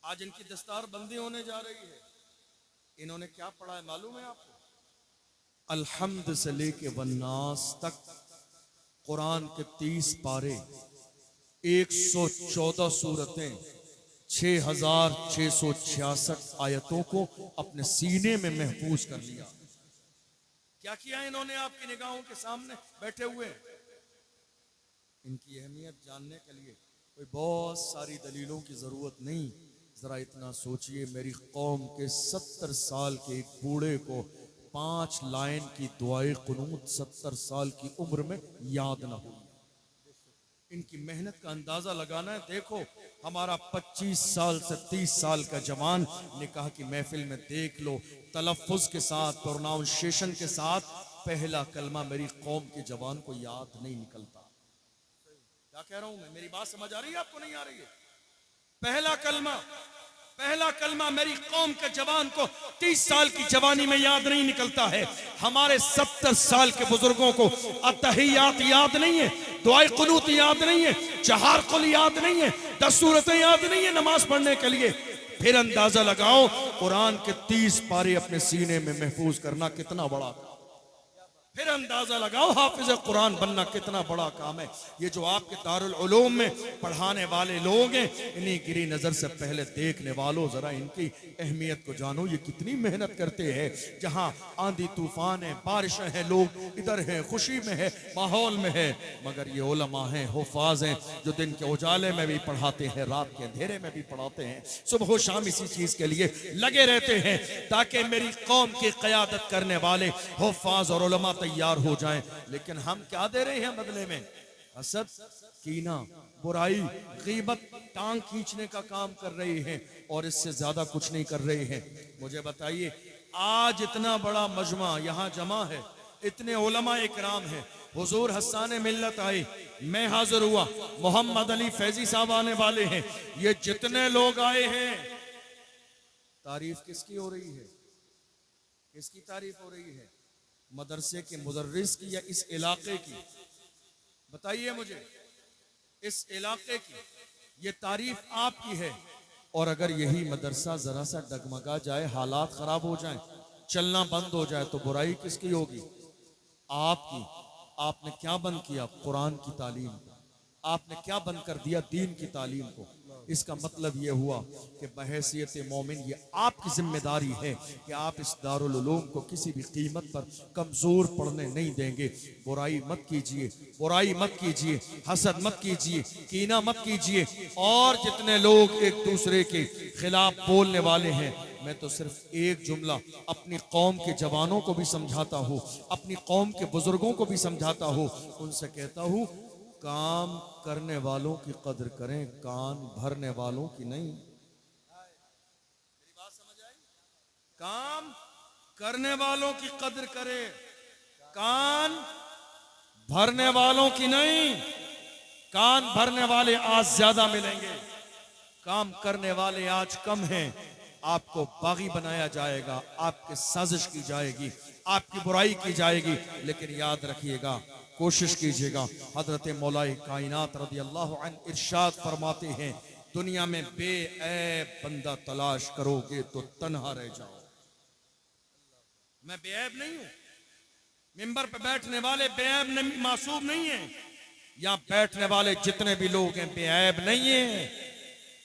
आज इनकी दस्तार बंदी होने जा रही है। इन्होंने क्या पढ़ा है मालूम है आपको? अलहम्द से लेके वन्नास तक कुरान के 30 पारे, 114 सूरतें, 6666 आयतों को अपने सीने में महफूज कर लिया। क्या किया इन्होंने आपकी निगाहों के सामने बैठे हुए? इनकी अहमियत जानने के लिए कोई बहुत सारी दलीलों की जरूरत नहीं। जरा इतना सोचिए, मेरी कौम के 70 साल के एक बूढ़े को 5 लाइन की दुआए कुनूत 70 साल की उम्र में याद ना हुई। इनकी मेहनत का अंदाजा लगाना है। देखो, हमारा 25 साल से 30 साल का जवान निकाह की महफिल में देख लो, तलफ्फुज के साथ, प्रोनाउंसिएशन के साथ पहला कलमा मेरी कौम के जवान को याद नहीं निकलता। क्या कह रहा हूं मैं? मेरी बात समझ आ रही है आपको? नहीं आ रही है? पहला कलमा मेरी कौम के जवान को 30 साल की जवानी में याद नहीं निकलता है। हमारे 70 साल के बुजुर्गों को अत्तहियात याद नहीं है, दुआए कुनूत याद नहीं है, जहार कुल याद नहीं है, 10 सूरतें याद नहीं है नमाज पढ़ने के लिए। फिर अंदाजा लगाओ, कुरान के 30 पारे अपने सीने में महफूज करना कितना बड़ा। फिर अंदाजा लगाओ, हाफिज कुरान बनना कितना बड़ा काम है। ये जो आपके दारुल उलूम में पढ़ाने वाले लोग हैं, इन्हीं गिरी नजर से पहले देखने वालों, जरा इनकी अहमियत को जानो। ये कितनी मेहनत करते हैं। जहां आंधी तूफान है, बारिशें हैं, लोग इधर हैं, खुशी में है, माहौल में है, मगर ये उलमा हैं, हुफ़ाज़ हैं, जो दिन के उजाले में भी पढ़ाते हैं, रात के अंधेरे में भी पढ़ाते हैं, सुबह शाम इसी चीज के लिए लगे रहते हैं ताकि मेरी कौम की क़यादत करने वाले हुफ़ाज़ और उलमा तैयार हो जाएं। लेकिन हम क्या दे रहे हैं बदले में? हसद, कीना, बुराई, गीबत, टांग खींचने का काम कर रहे हैं और इससे ज्यादा कुछ नहीं कर रहे हैं। मुझे बताइए, आज इतना बड़ा मजमा यहाँ जमा है, इतने उलमा इकराम हैं, हुजूर हस्सान मिल्लत आए, मैं हाजिर हुआ, मोहम्मद अली फैजी साहब आने वाले हैं, ये जितने लोग आए हैं, तारीफ किसकी हो रही है? किसकी तारीफ हो रही है? मदरसे के मुदर्रिस की या इस इलाके की? बताइए मुझे, इस इलाके की ये तारीफ आपकी है। और अगर यही मदरसा जरा सा डगमगा जाए, हालात खराब हो जाएं, चलना बंद हो जाए, तो बुराई किसकी होगी? आपकी। आपने क्या बंद किया? कुरान की तालीम को। आपने क्या बंद कर दिया? दीन की तालीम को। इसका मतलब यह हुआ कि बहैसियत मोमिन ये आपकी जिम्मेदारी है कि आप इस दारुल उलूम को किसी भी कीमत पर कमजोर पड़ने नहीं देंगे। बुराई मत कीजिए, बुराई मत कीजिए, हसद मत कीजिए, कीना मत कीजिए। और जितने लोग एक दूसरे के खिलाफ बोलने वाले हैं, मैं तो सिर्फ एक जुमला अपनी कौम के जवानों को भी समझाता हूँ, अपनी कौम के बुजुर्गों को भी समझाता हूँ, उनसे कहता हूँ, काम करने वालों की कदर करें, कान भरने वालों की नहीं। मेरी बात समझ आई? काम करने वालों की कदर करें, कान भरने वालों की नहीं। कान भरने वाले आज ज्यादा मिलेंगे, काम करने वाले आज कम हैं। आपको बागी बनाया जाएगा, आपके साजिश की जाएगी, आपकी बुराई की जाएगी। लेकिन याद रखिएगा, कोशिश कीजिएगा। हजरत मौलाए कायनात रज़ी अल्लाहु अन्हु इरशाद फरमाते हैं, दुनिया में बेऐब बंदा तलाश करोगे तो तन्हा रह जाओ। मैं बेऐब नहीं हूं, मिंबर पे बैठने वाले बेऐब मासूम नहीं है, यहाँ बैठने वाले जितने भी लोग हैं बेऐब नहीं है।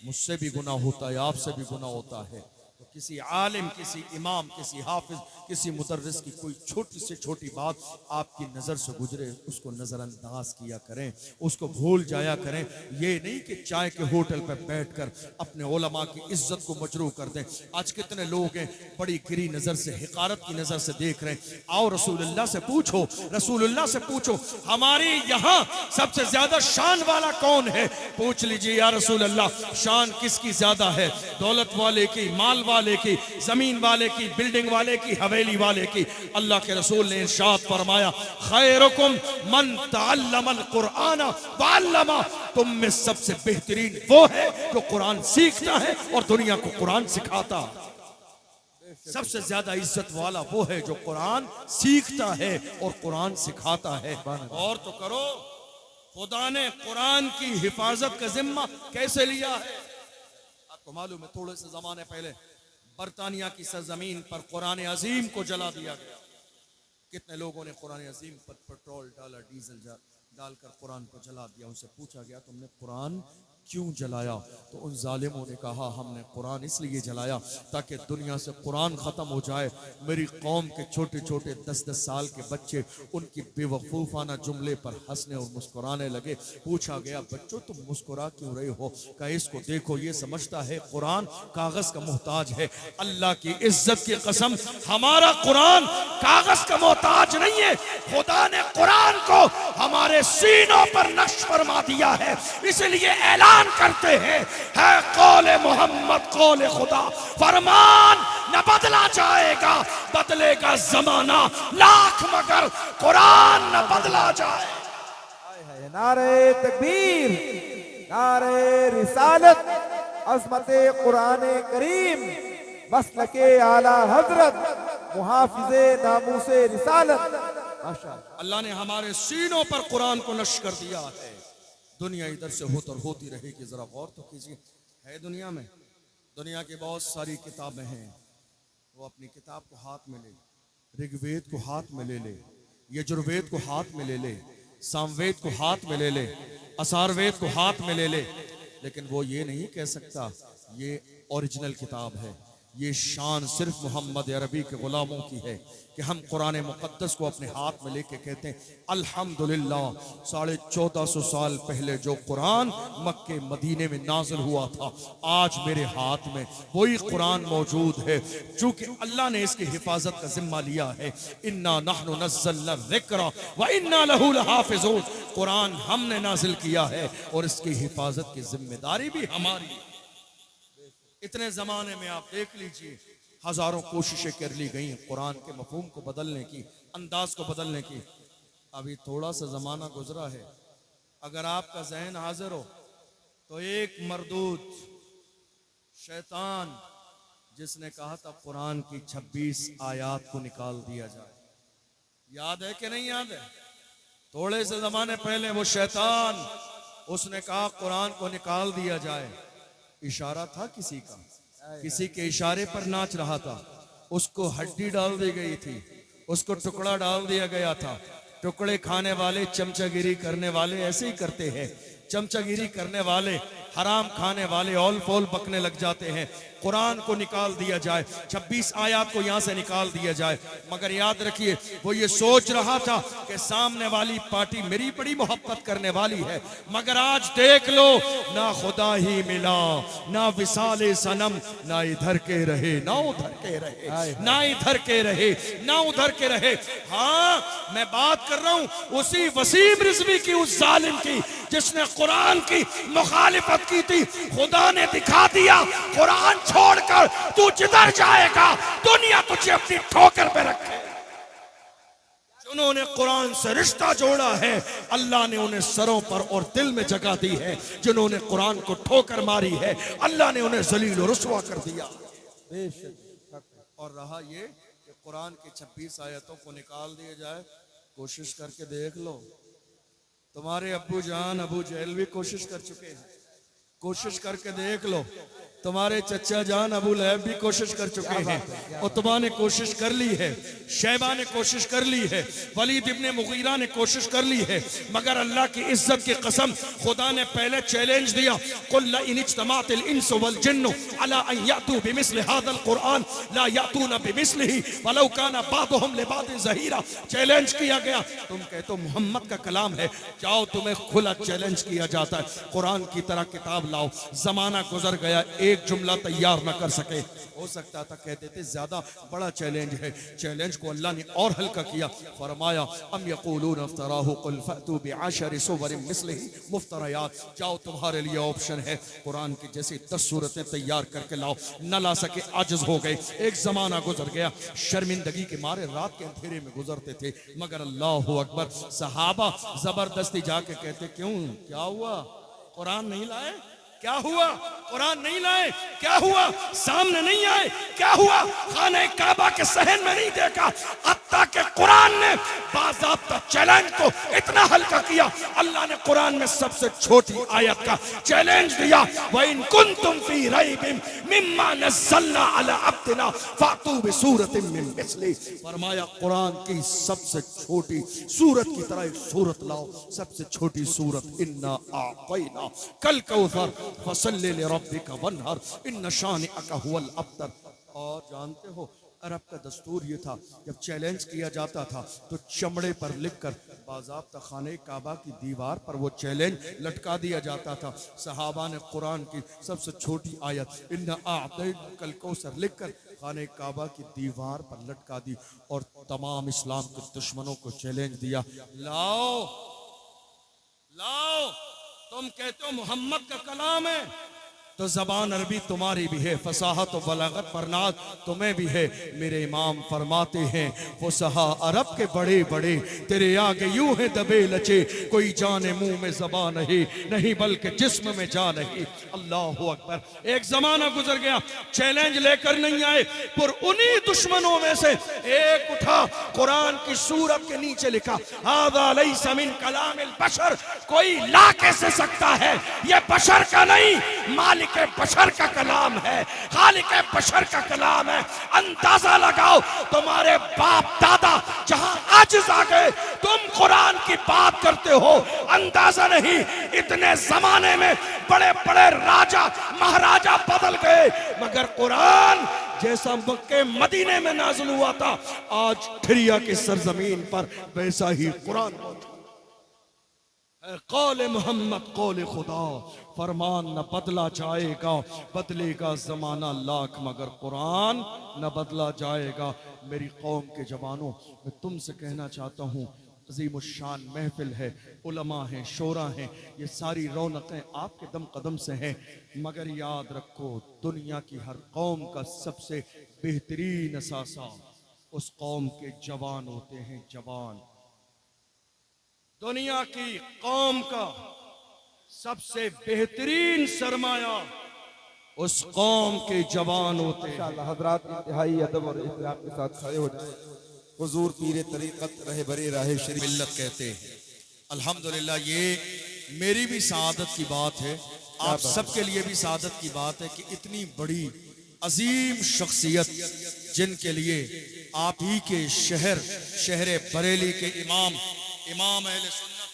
मुझसे भी गुनाह होता है, आपसे भी गुनाह होता है। तो किसी आलिम, किसी इमाम, किसी हाफिज, किसी मुदर्रिस की कोई छोटी से छोटी बात आपकी नज़र से गुजरे, उसको नज़रअंदाज किया करें, उसको भूल जाया करें। ये नहीं कि चाय के होटल पर बैठकर अपने उलमा की इज्जत को मजरूह कर दें। आज कितने लोग हैं बड़ी गिरी नज़र से, हिकारत की नज़र से देख रहे हैं। आओ रसूलुल्लाह से पूछो, रसूलुल्लाह से पूछो हमारी यहाँ सबसे ज्यादा शान वाला कौन है? पूछ लीजिए या रसूलुल्लाह, शान किसकी ज्यादा है? दौलत वाले की, माल वाले की, जमीन वाले की, बिल्डिंग वाले की, हवेली वाले की? अल्लाह के रसूल ने इरशाद फरमाया, खैरुकुम मन तअल्लमल कुरआन व अल्लमा, तुम में सबसे बेहतरीन वो है जो कुरान सीखता है और दुनिया को कुरान सिखाता। सबसे ज्यादा इज्जत वाला वो है जो कुरान सीखता है और कुरान सिखाता है। और तो करो, खुदा ने कुरान की हिफाजत का जिम्मा कैसे लिया है? आपको मालूम है थोड़े से जमाने पहले बरतानिया की सरजमीन पर कुरान अजीम को जला दिया गया। कितने लोगों ने कुरान अजीम पर पेट्रोल डाला, डीजल डालकर कुरान को जला दिया। उनसे पूछा गया तुमने कुरान क्यों जलाया? तो उन जालिमों ने कहा हमने कुरान इसलिए जलाया ताकि दुनिया से कुरान खत्म हो जाए। मेरी कौम के छोटे छोटे 10-10 साल के बच्चे उनकी बेवकूफाना जुमले पर हंसने और मुस्कुराने लगे। पूछा गया बच्चों तुम मुस्कुरा क्यों रहे हो? कहा इसको देखो, ये समझता है कुरान कागज का मोहताज है। अल्लाह की इज्जत की कसम, हमारा कुरान कागज का मोहताज नहीं है। खुदा ने कुरान को हमारे सीनों पर नक्श फरमा दिया है, इसलिए ऐलान करते हैं है कौले मोहम्मद कौले खुदा, फरमान न बदला जाएगा, बदलेगा जमाना लाख मगर कुरान न बदला जाए। नारे तकबीर, नारे रिसालत, अज़मते कुरान करीम, मसलके आला हजरत, मुहाफिज़े नामूसे रिसालत। माशाअल्लाह, अल्लाह ने हमारे सीनों पर कुरान को नश्र कर दिया है। दुनिया इधर से होती रहेगी। जरा गौर तो कीजिए, है दुनिया में, दुनिया की बहुत सारी किताबें हैं। वो अपनी किताब को हाथ में ले, ऋग्वेद को हाथ में ले ले, यजुर्वेद को हाथ में ले ले, सामवेद को हाथ में ले ले, असारवेद को हाथ में ले ले, लेकिन वो ये नहीं कह सकता ये ओरिजिनल किताब है। ये शान सिर्फ मोहम्मद अरबी के गुलामों की है कि हम कुरान मुक़द्दस को अपने हाथ में लेके कहते हैं अल्हम्दुलिल्लाह, 1450 साल पहले जो कुरान मक्के मदीने में नाज़िल हुआ था, आज मेरे हाथ में वही कुरान मौजूद है। चूंकि अल्लाह ने इसकी हिफाजत का जिम्मा लिया है, इन्ना नहनु नज़्ज़लना ज़िक्रा व इन्ना लहू लहाफ़िज़ून, कुरान हमने नाजिल किया है और इसकी हिफाजत की जिम्मेदारी भी हमारी है। इतने जमाने में आप देख लीजिए हजारों कोशिशें कर ली गई कुरान के मफहूम को बदलने की, अंदाज को बदलने की। अभी थोड़ा सा जमाना गुजरा है, अगर आपका जहन हाजिर हो तो एक मरदूद शैतान जिसने कहा था कुरान की 26 आयात को निकाल दिया जाए, याद है कि नहीं याद है? थोड़े से जमाने पहले वो शैतान, उसने कहा कुरान को निकाल दिया जाए। इशारा था किसी का, किसी के इशारे पर नाच रहा था, उसको हड्डी डाल दी गई थी, उसको टुकड़ा डाल दिया गया था। टुकड़े खाने वाले, चमचागिरी करने वाले ऐसे ही करते हैं। चमचागिरी करने वाले, हराम खाने वाले ऑल पोल बकने लग जाते हैं। कुरान को निकाल दिया जाए, 26 आयत को यहाँ से निकाल दिया जाए। मगर याद रखिए वो ये सोच रहा था कि सामने वाली पार्टी मेरी बड़ी मोहब्बत करने वाली है, मगर आज देख लो ना खुदा ही मिला, ना विसाले सनम, ना इधर के रहे ना उधर के रहे, ना इधर के रहे ना उधर के रहे। हाँ, मैं बात कर रहा हूं उसी वसीम रिजवी की, उस जालिम की जिसने कुरान की मुखालिफत की थी। खुदा ने दिखा दिया कुरान छोड़कर तू जिधर जाएगा दुनिया तुझे अपनी ठोकर पे रखे। जिन्होंने कुरान से रिश्ता जोड़ा है अल्लाह ने उन्हें सरों पर और दिल में जगह दी है। जिन्होंने कुरान को ठोकर मारी है अल्लाह ने उन्हें जलील और रुसवा कर दिया। और रहा ये कि कुरान की 26 आयतों को निकाल दिया जाए, कोशिश करके देख लो। तुम्हारे अब्बू जान अबू जहल भी कोशिश कर चुके हैं, कोशिश करके देख लो। तुम्हारे चचा जान अबू लहब भी कोशिश कर चुके हैं, उतबा ने कोशिश कर ली है, शैबा ने कोशिश कर ली है, वलीद इब्ने मुगीरा ने कोशिश कर ली है, मगर अल्लाह की इज्जत की कसम खुदा ने पहले चैलेंज दिया, कुल ला इन इज्तमाअतिल इंसु वल जिन्नु अला अन यातू बिमिस्लि हादल कुरआन ला यातूना बिमिस्लिही वलौ काना बादुहुम लिबादिन ज़हीरा। चैलेंज किया गया, तुम कहते हो मोहम्मद का कलाम है, जाओ तुम्हें खुला चैलेंज किया जाता है, कुरान की तरह किताब लाओ। जमाना गुजर गया, एक जुमला तैयार न कर सके, हो सकता था कहते थे ज्यादा बड़ा चैलेंज है। चैलेंज को अल्लाह ने और हल्का किया, फरमाया अम यक़ूलून अफ्तराहु कुल फअतू बिअशरि सुवरिन मिस्लिही मुफ्तरयात। जाओ तुम्हारे लिए ऑप्शन है, कुरान की जैसी 10 सूरतें तैयार करके लाओ। न ला सके, आजिज हो गए। एक जमाना गुजर गया, शर्मिंदगी के मारे रात के अंधेरे में गुजरते थे, मगर अल्लाहु अकबर, सहाबा जबरदस्ती जाके कहते क्यों, क्या हुआ, कुरान नहीं लाए, क्या हुआ, कुरान नहीं लाए, क्या हुआ, सामने नहीं आए, क्या हुआ, खाने काबा के सहन में नहीं देखा। हत्ता के कुरान ने बाज़ाब्ता चैलेंज को इतना हल्का किया, अल्लाह ने कुरान में सबसे छोटी आयत का चैलेंज दिया, व इन कुंतुम फी रैबिम मिम्मा नज़्ज़लना अला अब्दिना फातू बिसूरतिन मिन मिस्ली। फरमाया कुरान की सबसे छोटी सूरत की तरह एक सूरत लाओ, सबसे छोटी सूरत, इन्ना आतैना कल कौसर फसल्लि लिरब्बिका वन्हर इन्न शानिअका हुवल अब्तर। और जानते हो अरब का दस्तूर ये था, जब चैलेंज किया जाता था तो चमड़े पर लिखकर बाज़ाब्ता खाने काबा की दीवार पर वो चैलेंज लटका दिया जाता था। सहाबा ने कुरान की सबसे छोटी आयत इन्ना आतैनाकल कौसर लिखकर खाने काबा की दीवार पर लटका दी और तमाम इस्लाम के दुश्मनों को चैलेंज दिया, लाओ लाओ, तुम कहते हो मोहम्मद का कलाम है, तो जबान अरबी तुम्हारी भी है, फसाहत और बलागत परनाद तुम्हें भी है। मेरे इमाम फरमाते हैं फुसहा अरब के बड़े बड़े तेरे आगे यूं है दबे लचे, कोई जाने मुंह में ज़बान नहीं बल्कि जिस्म में जा नहीं। अल्लाह अकबर। एक जमाना गुजर गया, चैलेंज लेकर नहीं आए, पर उन्हीं दुश्मनों में से एक उठा, कुरान की सूरत के नीचे लिखा हाज़ा लैसा मिन कलामिल बशर, कोई ला कैसे सकता है, ये बशर का नहीं, मालिक के बशर का कलाम है, खालिक के बशर का कलाम है। अंदाजा लगाओ, तुम्हारे बाप दादा जहां आजिज आ गए, तुम कुरान की बात करते हो, अंदाजा नहीं, इतने जमाने में बड़े बड़े राजा महाराजा बदल गए, मगर कुरान जैसा मक्के मदीने में नाज़िल हुआ था, आज ठिरिया की सरजमीन पर वैसा ही कुरान मौजूद। कौल मोहम्मद कौल खुदा, फरमान न बदला जाएगा, बदलेगा जमाना लाख मगर कुरान न बदला जाएगा। मेरी कौम के जवानों, मैं तुमसे कहना चाहता हूँ, अजीम शान महफिल है, उलमा हैं, शोरा हैं, ये सारी रौनकें आपके दम कदम से हैं, मगर याद रखो दुनिया की हर कौम का सबसे बेहतरीन असासा उस कौम के जवान होते हैं, जवान। दुनिया की कौम का सबसे बेहतरीन सरमाया उस कौम के जवान होते हैं। माशाअल्लाह हजरात इंतहाई अदब और इहतराम के साथ खड़े हो जाए। हुजूर पीरे तरीक़त रहे बरे राहे शरीफ मिल्लत कहते हैं। अल्हम्दुलिल्लाह, ये मेरी भी सआदत की बात है, आप सबके लिए भी सआदत की बात है कि इतनी बड़ी अजीम शख्सियत जिनके लिए आप ही के शहर बरेली के इमाम अहले सुन्नत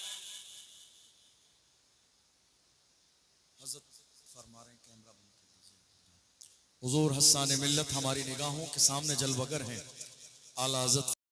हज़रत फरमा रहे हैं, कैमरा बंद कर दीजिए। हुजूर हस्सान मिल्लत हमारी निगाहों के सामने जलवगर हैं। आला हज़रत